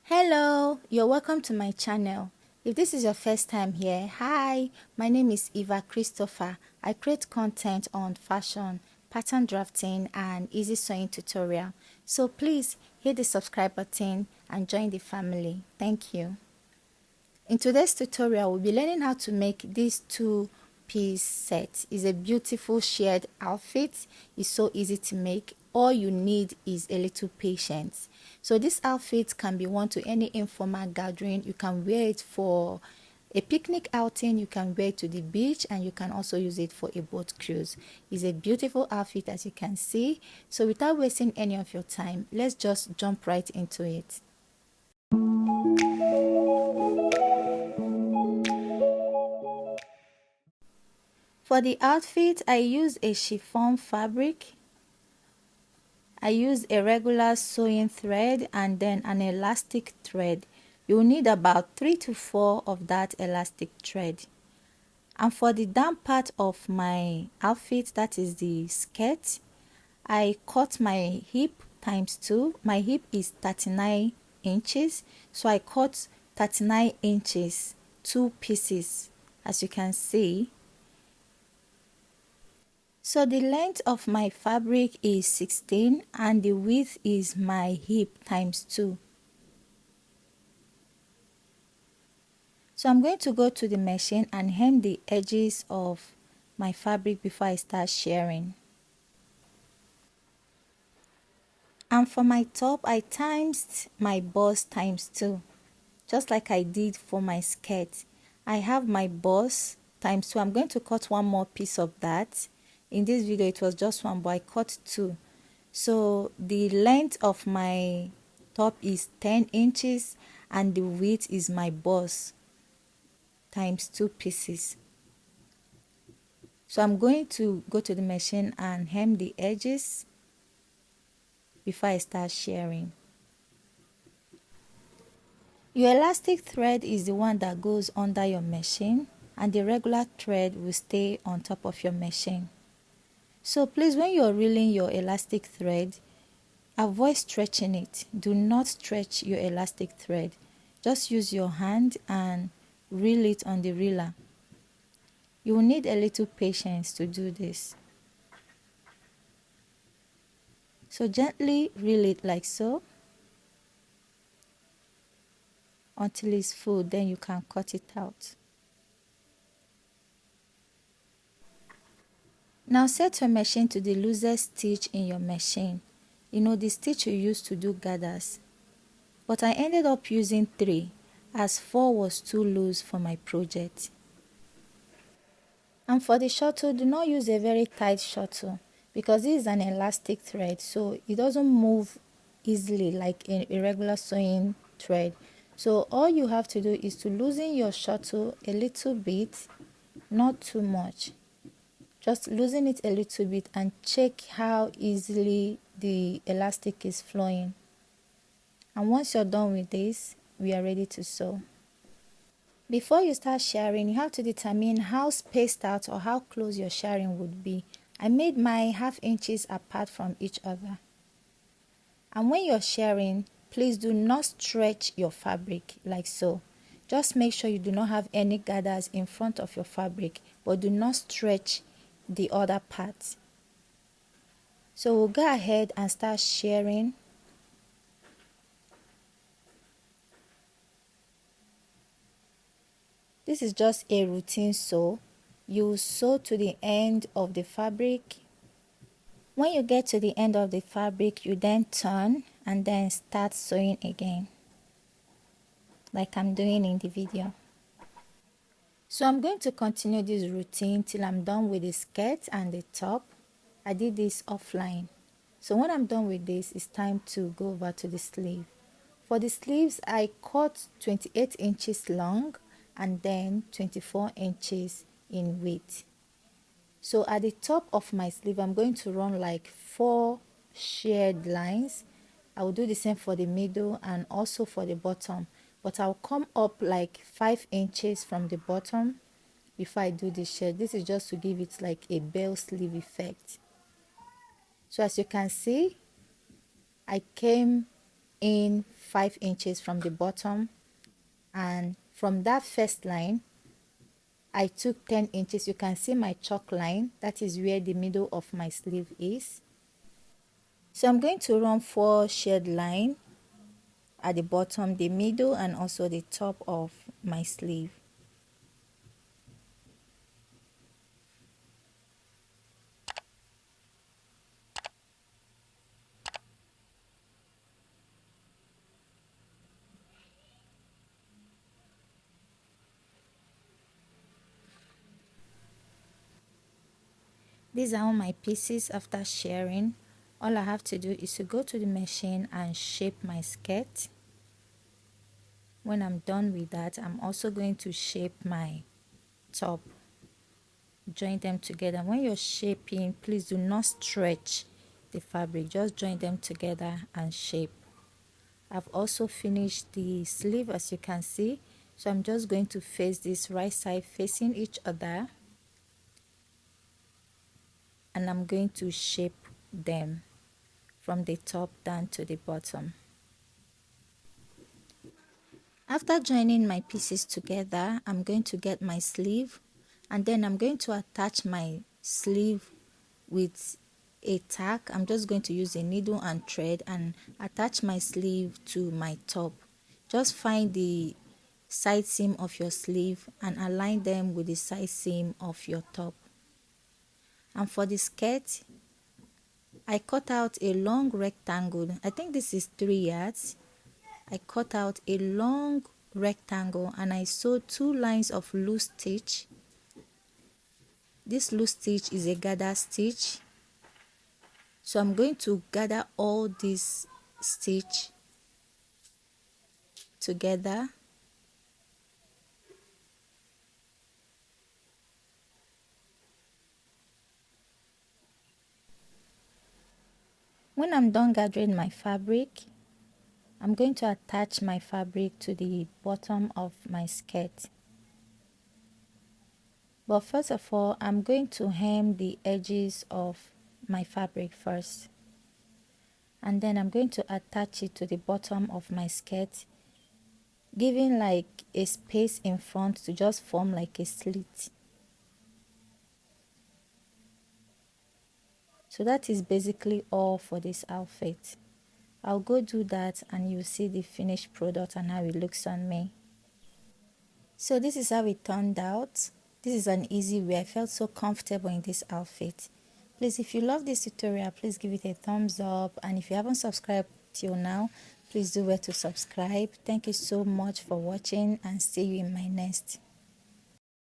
Hello, you're welcome to my channel. If this is your first time here, hi, my name is Eva Christopher. I create content on fashion, pattern drafting, and easy sewing tutorial. So please hit the subscribe button and join the family. Thank you. In today's tutorial, we'll be learning how to make this two-piece set. It's a beautiful shared outfit. It's so easy to make. All you need is a little patience. So this outfit can be worn to any informal gathering. You can wear it for a picnic outing, you can wear it to the beach, and you can also use it for a boat cruise. It's a beautiful outfit, as you can see. So without wasting any of your time, let's just jump right into it. For the outfit, I use a chiffon fabric. I use a regular sewing thread and then an elastic thread. You'll need about 3 to 4 of that elastic thread. And for the down part of my outfit, that is the skirt, I cut my hip times 2. My hip is 39 inches, so I cut 39 inches, 2 pieces, as you can see. So the length of my fabric is 16 and the width is my hip times 2. So I'm going to go to the machine and hem the edges of my fabric before I start shirring. And for my top, I timesed my bust times 2, just like I did for my skirt. I have my bust times 2. I'm going to cut one more piece of that. In this video, it was just one, but I cut 2. So the length of my top is 10 inches and the width is my bust times 2 pieces. So I'm going to go to the machine and hem the edges before I start shirring. Your elastic thread is the one that goes under your machine, and the regular thread will stay on top of your machine. So please, when you're reeling your elastic thread, avoid stretching it. Do not stretch your elastic thread. Just use your hand and reel it on the reeler. You will need a little patience to do this. So gently reel it like so until it's full, then you can cut it out. Now set your machine to the loosest stitch in your machine. You know, the stitch you use to do gathers. But I ended up using 3 as 4 was too loose for my project. And for the shuttle, do not use a very tight shuttle because this is an elastic thread, so it doesn't move easily like a regular sewing thread. So all you have to do is to loosen your shuttle a little bit, not too much. Just loosen it a little bit and check how easily the elastic is flowing. And once you're done with this, we are ready to sew. Before you start shirring, you have to determine how spaced out or how close your shirring would be. I made my 1/2 inches apart from each other. And when you're shirring, please do not stretch your fabric like so. Just make sure you do not have any gathers in front of your fabric, but do not stretch the other part. So we'll go ahead and start shirring. This is just a routine sew. You sew to the end of the fabric. When you get to the end of the fabric, you then turn and then start sewing again, like I'm doing in the video. So I'm going to continue this routine till I'm done with the skirt and the top. I did this offline. So when I'm done with this, it's time to go over to the sleeve. For the sleeves, I cut 28 inches long and then 24 inches in width. So at the top of my sleeve, I'm going to run like 4 shared lines. I will do the same for the middle and also for the bottom, but I'll come up like 5 inches from the bottom before I do the shade. This is just to give it like a bell sleeve effect. So as you can see, I came in 5 inches from the bottom, and from that first line I took 10 inches. You can see my chalk line, that is where the middle of my sleeve is. So I'm going to run 4 shirred line at the bottom, the middle, and also the top of my sleeve. These are all my pieces after shirring. All I have to do is to go to the machine and shape my skirt. When I'm done with that, I'm also going to shape my top. Join them together. When you're shaping, please do not stretch the fabric. Just join them together and shape. I've also finished the sleeve, as you can see. So I'm just going to face this right side facing each other, and I'm going to shape them from the top down to the bottom. After joining my pieces together, I'm going to get my sleeve, and then I'm going to attach my sleeve with a tack. I'm just going to use a needle and thread and attach my sleeve to my top. Just find the side seam of your sleeve and align them with the side seam of your top. And for the skirt, I cut out a long rectangle. I think this is 3 yards. I cut out a long rectangle and I sewed 2 lines of loose stitch. This loose stitch is a gather stitch. So I'm going to gather all these stitch together. When I'm done gathering my fabric, I'm going to attach my fabric to the bottom of my skirt. But first of all, I'm going to hem the edges of my fabric first. And then I'm going to attach it to the bottom of my skirt, giving like a space in front to just form like a slit. So that is basically all for this outfit. I'll go do that and you'll see the finished product and how it looks on me. So this is how it turned out. This is an easy way. I felt so comfortable in this outfit. Please, if you love this tutorial, please give it a thumbs up, and if you haven't subscribed till now, please do where to subscribe. Thank you so much for watching, and see you in my next.